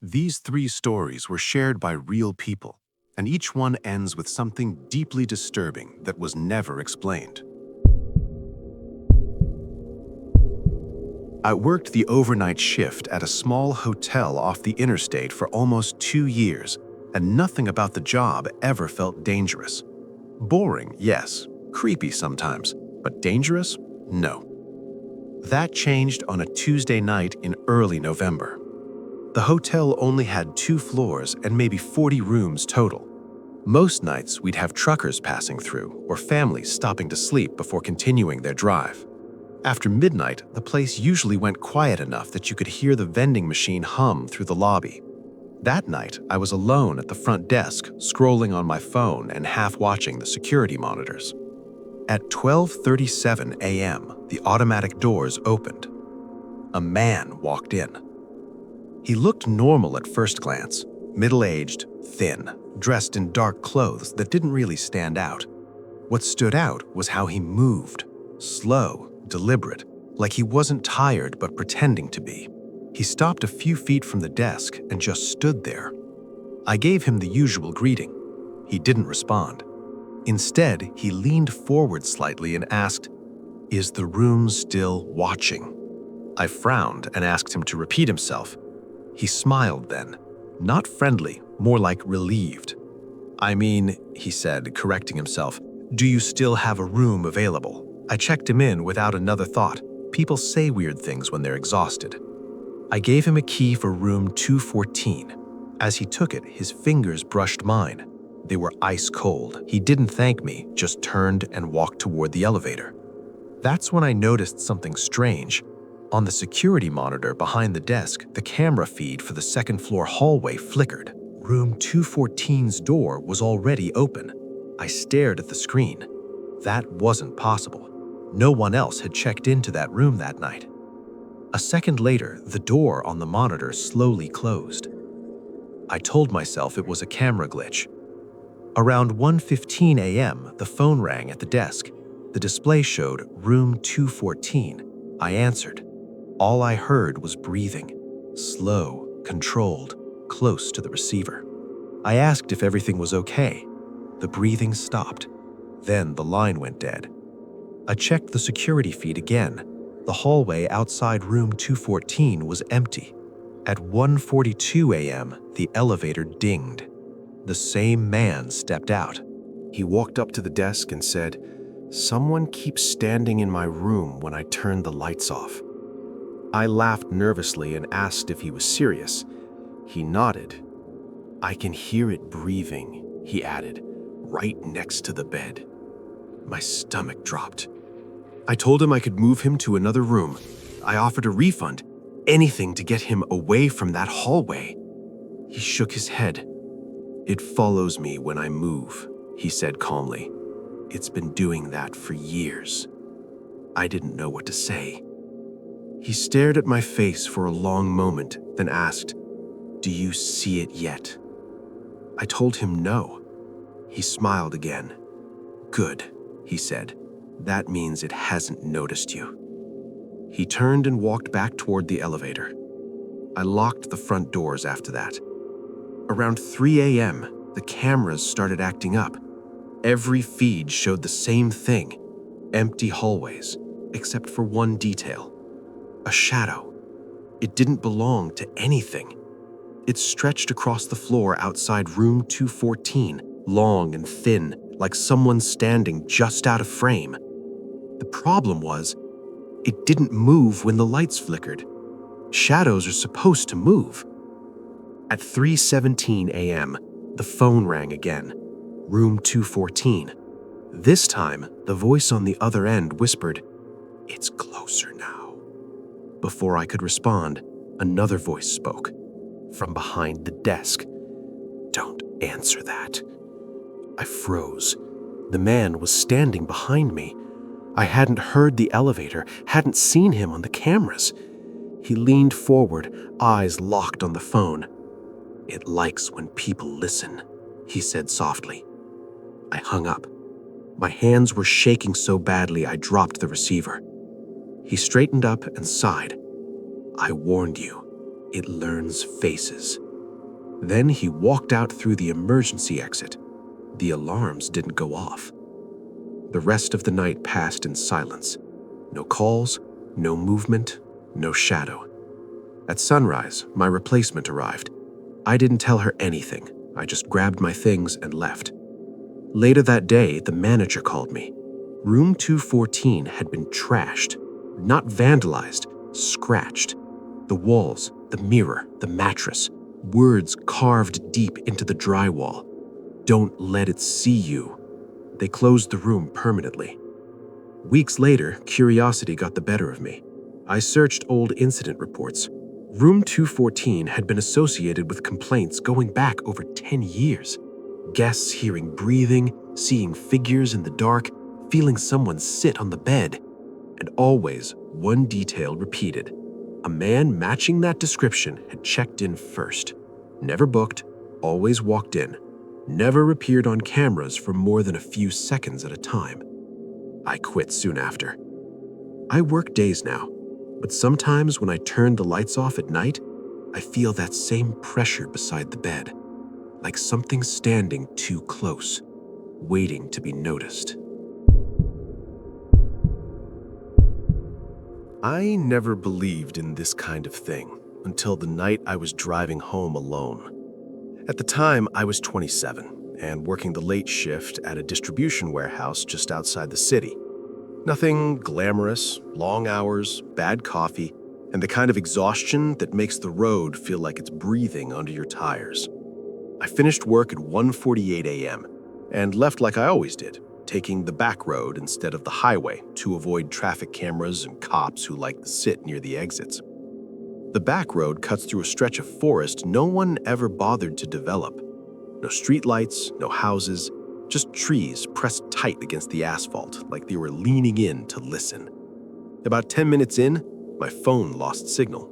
These three stories were shared by real people, and each one ends with something deeply disturbing that was never explained. I worked the overnight shift at a small hotel off the interstate for almost 2 years, and nothing about the job ever felt dangerous. Boring, yes. Creepy sometimes, but dangerous? No. That changed on a Tuesday night in early November. The hotel only had 2 floors and maybe 40 rooms total. Most nights we'd have truckers passing through or families stopping to sleep before continuing their drive. After midnight, the place usually went quiet enough that you could hear the vending machine hum through the lobby. That night, I was alone at the front desk, scrolling on my phone and half watching the security monitors. At 12:37 a.m., the automatic doors opened. A man walked in. He looked normal at first glance, middle-aged, thin, dressed in dark clothes that didn't really stand out. What stood out was how he moved, slow, deliberate, like he wasn't tired but pretending to be. He stopped a few feet from the desk and just stood there. I gave him the usual greeting. He didn't respond. Instead, he leaned forward slightly and asked, "Is the room still watching?" I frowned and asked him to repeat himself. He smiled then, not friendly, more like relieved. "I mean," he said, correcting himself, "do you still have a room available?" I checked him in without another thought. People say weird things when they're exhausted. I gave him a key for room 214. As he took it, his fingers brushed mine. They were ice cold. He didn't thank me, just turned and walked toward the elevator. That's when I noticed something strange. On the security monitor behind the desk, the camera feed for the second-floor hallway flickered. Room 214's door was already open. I stared at the screen. That wasn't possible. No one else had checked into that room that night. A second later, the door on the monitor slowly closed. I told myself it was a camera glitch. Around 1:15 a.m., the phone rang at the desk. The display showed room 214. I answered. All I heard was breathing, slow, controlled, close to the receiver. I asked if everything was okay. The breathing stopped. Then the line went dead. I checked the security feed again. The hallway outside room 214 was empty. At 1:42 a.m., the elevator dinged. The same man stepped out. He walked up to the desk and said, "Someone keeps standing in my room when I turn the lights off." I laughed nervously and asked if he was serious. He nodded. "I can hear it breathing," he added, "right next to the bed." My stomach dropped. I told him I could move him to another room. I offered a refund, anything to get him away from that hallway. He shook his head. "It follows me when I move," he said calmly. "It's been doing that for years." I didn't know what to say. He stared at my face for a long moment, then asked, "Do you see it yet?" I told him no. He smiled again. "Good," he said. "That means it hasn't noticed you." He turned and walked back toward the elevator. I locked the front doors after that. Around 3 a.m., the cameras started acting up. Every feed showed the same thing, empty hallways, except for one detail. A shadow. It didn't belong to anything. It stretched across the floor outside room 214, long and thin, like someone standing just out of frame. The problem was, it didn't move when the lights flickered. Shadows are supposed to move. At 3:17 a.m., the phone rang again. Room 214. This time, the voice on the other end whispered, "It's closer now." Before I could respond, another voice spoke. From behind the desk. "Don't answer that." I froze. The man was standing behind me. I hadn't heard the elevator, hadn't seen him on the cameras. He leaned forward, eyes locked on the phone. "It likes when people listen," he said softly. I hung up. My hands were shaking so badly I dropped the receiver. He straightened up and sighed. "I warned you. It learns faces." Then he walked out through the emergency exit. The alarms didn't go off. The rest of the night passed in silence. No calls, no movement, no shadow. At sunrise, my replacement arrived. I didn't tell her anything. I just grabbed my things and left. Later that day, the manager called me. Room 214 had been trashed, not vandalized, scratched. The walls, the mirror, the mattress, words carved deep into the drywall. Don't let it see you. They closed the room permanently. Weeks later, curiosity got the better of me. I searched old incident reports. Room 214 had been associated with complaints going back over 10 years. Guests hearing breathing, seeing figures in the dark, feeling someone sit on the bed. And always one detail repeated. A man matching that description had checked in first. Never booked, always walked in. Never appeared on cameras for more than a few seconds at a time. I quit soon after. I work days now, but sometimes when I turn the lights off at night, I feel that same pressure beside the bed, like something standing too close, waiting to be noticed. I never believed in this kind of thing until the night I was driving home alone. At the time, I was 27 and working the late shift at a distribution warehouse just outside the city. Nothing glamorous, long hours, bad coffee, and the kind of exhaustion that makes the road feel like it's breathing under your tires. I finished work at 1:48 a.m. and left like I always did, taking the back road instead of the highway to avoid traffic cameras and cops who like to sit near the exits. The back road cuts through a stretch of forest no one ever bothered to develop. No streetlights, no houses, just trees pressed tight against the asphalt like they were leaning in to listen. About 10 minutes in, my phone lost signal.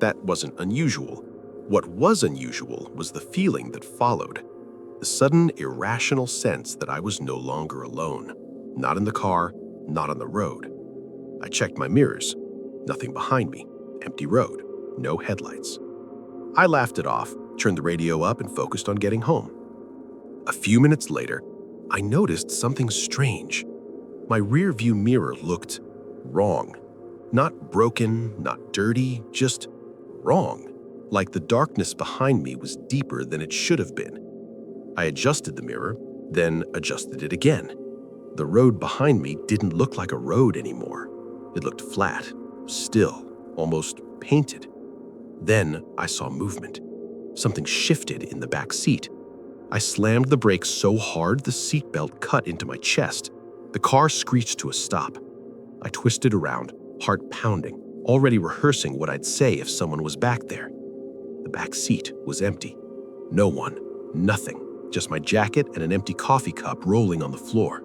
That wasn't unusual. What was unusual was the feeling that followed. The sudden, irrational sense that I was no longer alone. Not in the car, not on the road. I checked my mirrors. Nothing behind me. Empty road. No headlights. I laughed it off, turned the radio up, and focused on getting home. A few minutes later, I noticed something strange. My rear-view mirror looked wrong. Not broken, not dirty, just wrong. Like the darkness behind me was deeper than it should have been. I adjusted the mirror, then adjusted it again. The road behind me didn't look like a road anymore. It looked flat, still, almost painted. Then I saw movement. Something shifted in the back seat. I slammed the brakes so hard the seatbelt cut into my chest. The car screeched to a stop. I twisted around, heart pounding, already rehearsing what I'd say if someone was back there. The back seat was empty. No one, nothing, just my jacket and an empty coffee cup rolling on the floor.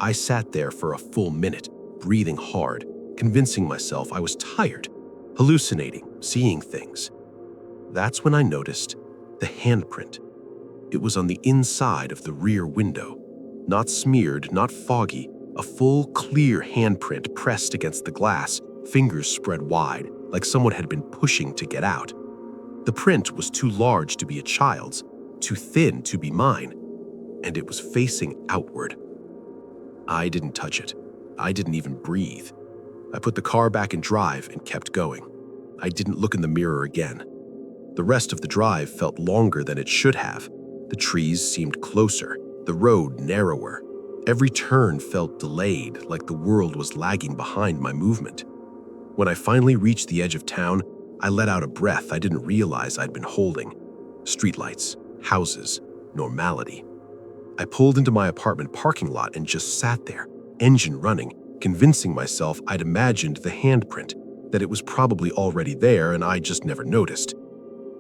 I sat there for a full minute, breathing hard, convincing myself I was tired, hallucinating, seeing things. That's when I noticed the handprint. It was on the inside of the rear window. Not smeared, not foggy, a full, clear handprint pressed against the glass, fingers spread wide, like someone had been pushing to get out. The print was too large to be a child's, too thin to be mine, and it was facing outward. I didn't touch it. I didn't even breathe. I put the car back in drive and kept going. I didn't look in the mirror again. The rest of the drive felt longer than it should have. The trees seemed closer, the road narrower. Every turn felt delayed, like the world was lagging behind my movement. When I finally reached the edge of town, I let out a breath I didn't realize I'd been holding. Streetlights, houses, normality. I pulled into my apartment parking lot and just sat there, engine running, convincing myself I'd imagined the handprint, that it was probably already there and I just never noticed.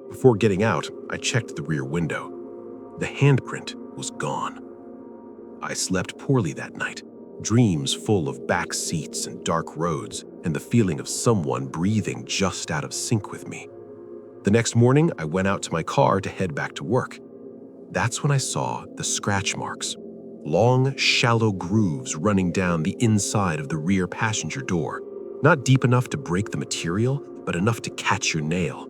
Before getting out, I checked the rear window. The handprint was gone. I slept poorly that night, dreams full of back seats and dark roads and the feeling of someone breathing just out of sync with me. The next morning, I went out to my car to head back to work. That's when I saw the scratch marks. Long, shallow grooves running down the inside of the rear passenger door. Not deep enough to break the material, but enough to catch your nail.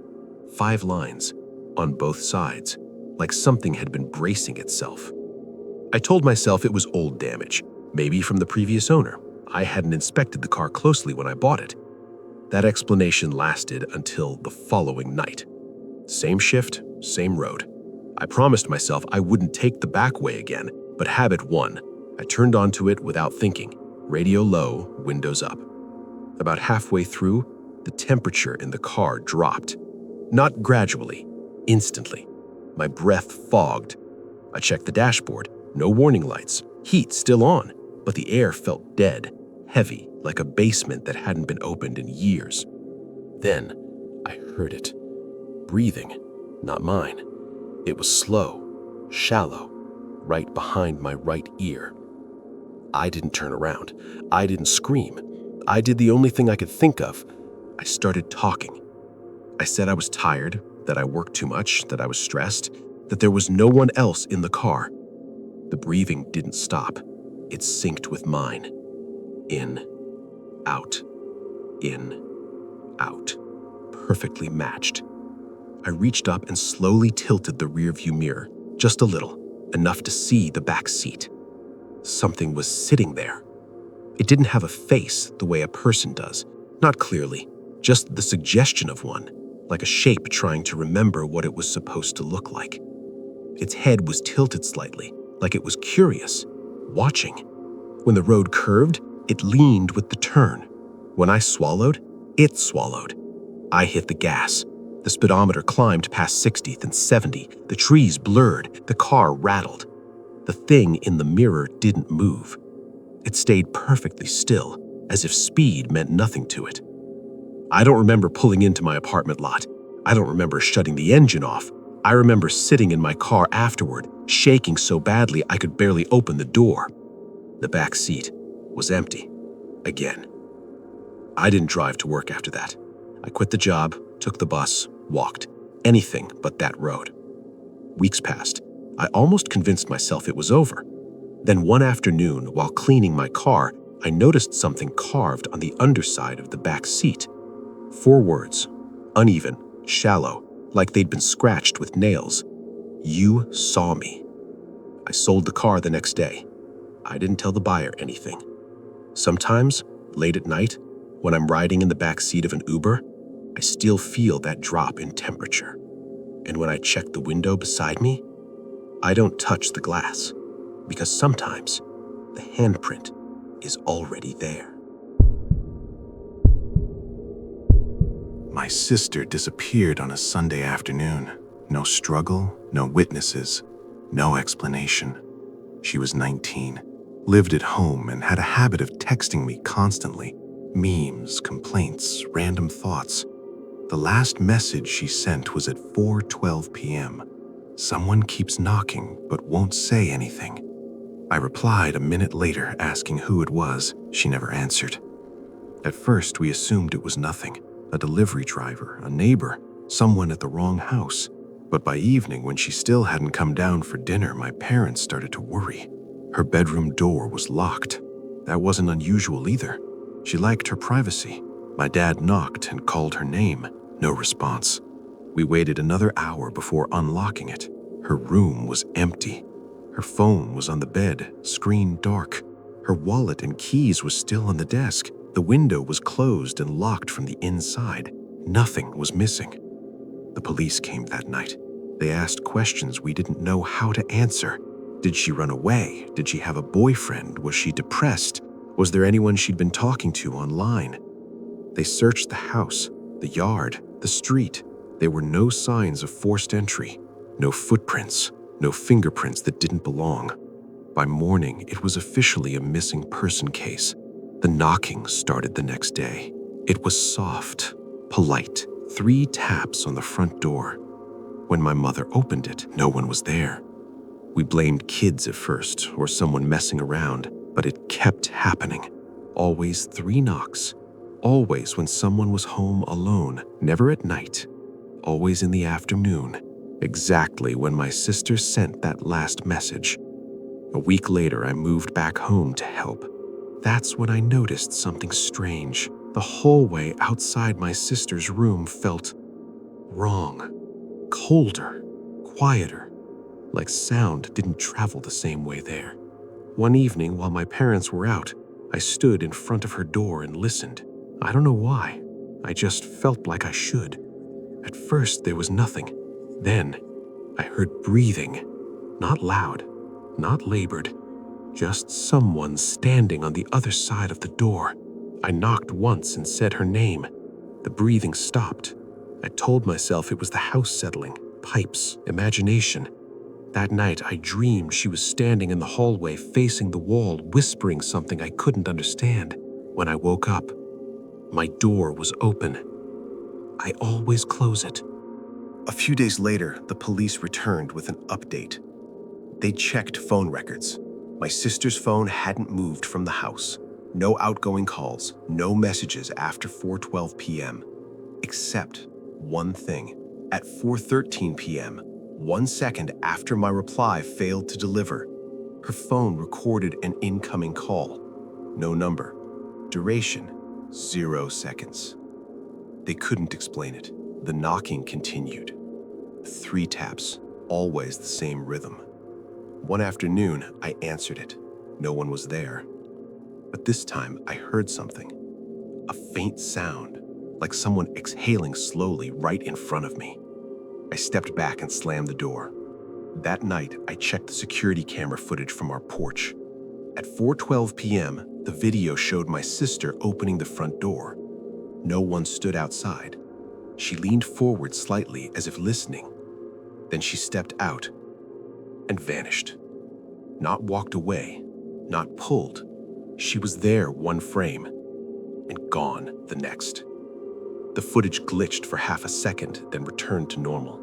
5 lines, on both sides, like something had been bracing itself. I told myself it was old damage, maybe from the previous owner. I hadn't inspected the car closely when I bought it. That explanation lasted until the following night. Same shift, same road. I promised myself I wouldn't take the back way again, but habit won. I turned onto it without thinking, radio low, windows up. About halfway through, the temperature in the car dropped. Not gradually, instantly. My breath fogged. I checked the dashboard. No warning lights. Heat still on, but the air felt dead, heavy, like a basement that hadn't been opened in years. Then I heard it. Breathing, not mine. It was slow, shallow, right behind my right ear. I didn't turn around. I didn't scream. I did the only thing I could think of. I started talking. I said I was tired, that I worked too much, that I was stressed, that there was no one else in the car. The breathing didn't stop. It synced with mine. In, out, in, out. Perfectly matched. I reached up and slowly tilted the rearview mirror, just a little, enough to see the back seat. Something was sitting there. It didn't have a face the way a person does, not clearly, just the suggestion of one, like a shape trying to remember what it was supposed to look like. Its head was tilted slightly, like it was curious, watching. When the road curved, it leaned with the turn. When I swallowed, it swallowed. I hit the gas. The speedometer climbed past 60, then 70. The trees blurred. The car rattled. The thing in the mirror didn't move. It stayed perfectly still, as if speed meant nothing to it. I don't remember pulling into my apartment lot. I don't remember shutting the engine off. I remember sitting in my car afterward, shaking so badly I could barely open the door. The back seat was empty. Again. I didn't drive to work after that. I quit the job, took the bus, walked. Anything but that road. Weeks passed. I almost convinced myself it was over. Then one afternoon, while cleaning my car, I noticed something carved on the underside of the back seat. 4 words, uneven, shallow, like they'd been scratched with nails. You saw me. I sold the car the next day. I didn't tell the buyer anything. Sometimes, late at night, when I'm riding in the back seat of an Uber, I still feel that drop in temperature. And when I check the window beside me, I don't touch the glass, because sometimes the handprint is already there. My sister disappeared on a Sunday afternoon. No struggle, no witnesses, no explanation. She was 19, lived at home, and had a habit of texting me constantly. Memes, complaints, random thoughts. The last message she sent was at 4:12 p.m. Someone keeps knocking but won't say anything. I replied a minute later asking who it was. She never answered. At first, we assumed it was nothing. A delivery driver, a neighbor, someone at the wrong house. But by evening, when she still hadn't come down for dinner, my parents started to worry. Her bedroom door was locked. That wasn't unusual either. She liked her privacy. My dad knocked and called her name. No response. We waited another hour before unlocking it. Her room was empty. Her phone was on the bed, screen dark. Her wallet and keys was still on the desk. The window was closed and locked from the inside. Nothing was missing. The police came that night. They asked questions we didn't know how to answer. Did she run away? Did she have a boyfriend? Was she depressed? Was there anyone she'd been talking to online? They searched the house, the yard, the street. There were no signs of forced entry, no footprints, no fingerprints that didn't belong. By morning, it was officially a missing person case. The knocking started the next day. It was soft, polite, 3 taps on the front door. When my mother opened it, no one was there. We blamed kids at first, or someone messing around, but it kept happening. Always 3 knocks. Always when someone was home alone, never at night. Always in the afternoon, exactly when my sister sent that last message. A week later, I moved back home to help. That's when I noticed something strange. The hallway outside my sister's room felt wrong. colder, quieter, like sound didn't travel the same way there. One evening, while my parents were out, I stood in front of her door and listened. I don't know why. I just felt like I should. At first, there was nothing. Then, I heard breathing. Not loud, not labored, just someone standing on the other side of the door. I knocked once and said her name. The breathing stopped. I told myself it was the house settling, pipes, imagination. That night, I dreamed she was standing in the hallway facing the wall, whispering something I couldn't understand. When I woke up, my door was open. I always close it. A few days later, the police returned with an update. They checked phone records. My sister's phone hadn't moved from the house. No outgoing calls, no messages after 4:12 p.m. Except one thing. At 4:13 p.m., 1 second after my reply failed to deliver, her phone recorded an incoming call. No number. Duration, 0 seconds. They couldn't explain it. The knocking continued. 3 taps, always the same rhythm. One afternoon, I answered it. No one was there. But this time, I heard something. A faint sound, like someone exhaling slowly right in front of me. I stepped back and slammed the door. That night, I checked the security camera footage from our porch. At 4:12 p.m., the video showed my sister opening the front door. No one stood outside. She leaned forward slightly as if listening. Then she stepped out and vanished. Not walked away, not pulled. She was there one frame and gone the next. The footage glitched for half a second, then returned to normal.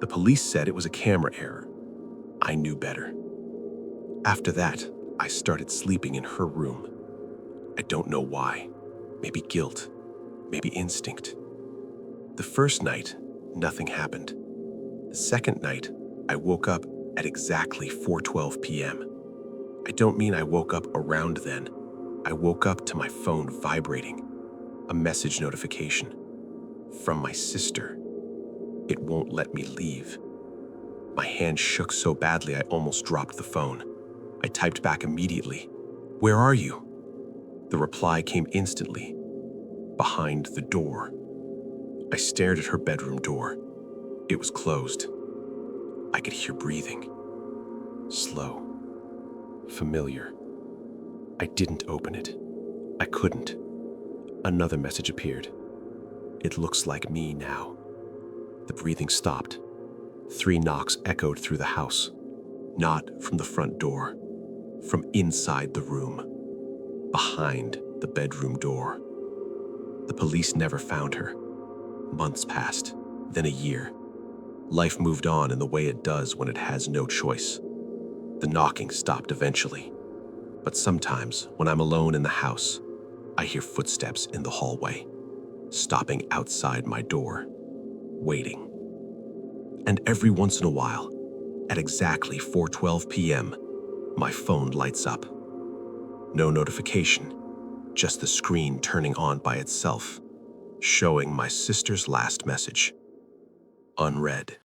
The police said it was a camera error. I knew better. After that, I started sleeping in her room. I don't know why. Maybe guilt, maybe instinct. The first night, nothing happened. The second night, I woke up at exactly 4:12 p.m. I don't mean I woke up around then. I woke up to my phone vibrating. A message notification from my sister. It won't let me leave. My hand shook so badly I almost dropped the phone. I typed back immediately. "Where are you?" The reply came instantly. "Behind the door." I stared at her bedroom door. It was closed. I could hear breathing. Slow. Familiar. I didn't open it. I couldn't. Another message appeared. "It looks like me now." The breathing stopped. 3 knocks echoed through the house. Not from the front door. From inside the room. Behind the bedroom door. The police never found her. Months passed, then a year. Life moved on in the way it does when it has no choice. The knocking stopped eventually. But sometimes, when I'm alone in the house, I hear footsteps in the hallway, stopping outside my door, waiting. And every once in a while, at exactly 4:12 p.m., my phone lights up. No notification, just the screen turning on by itself, showing my sister's last message. Unread.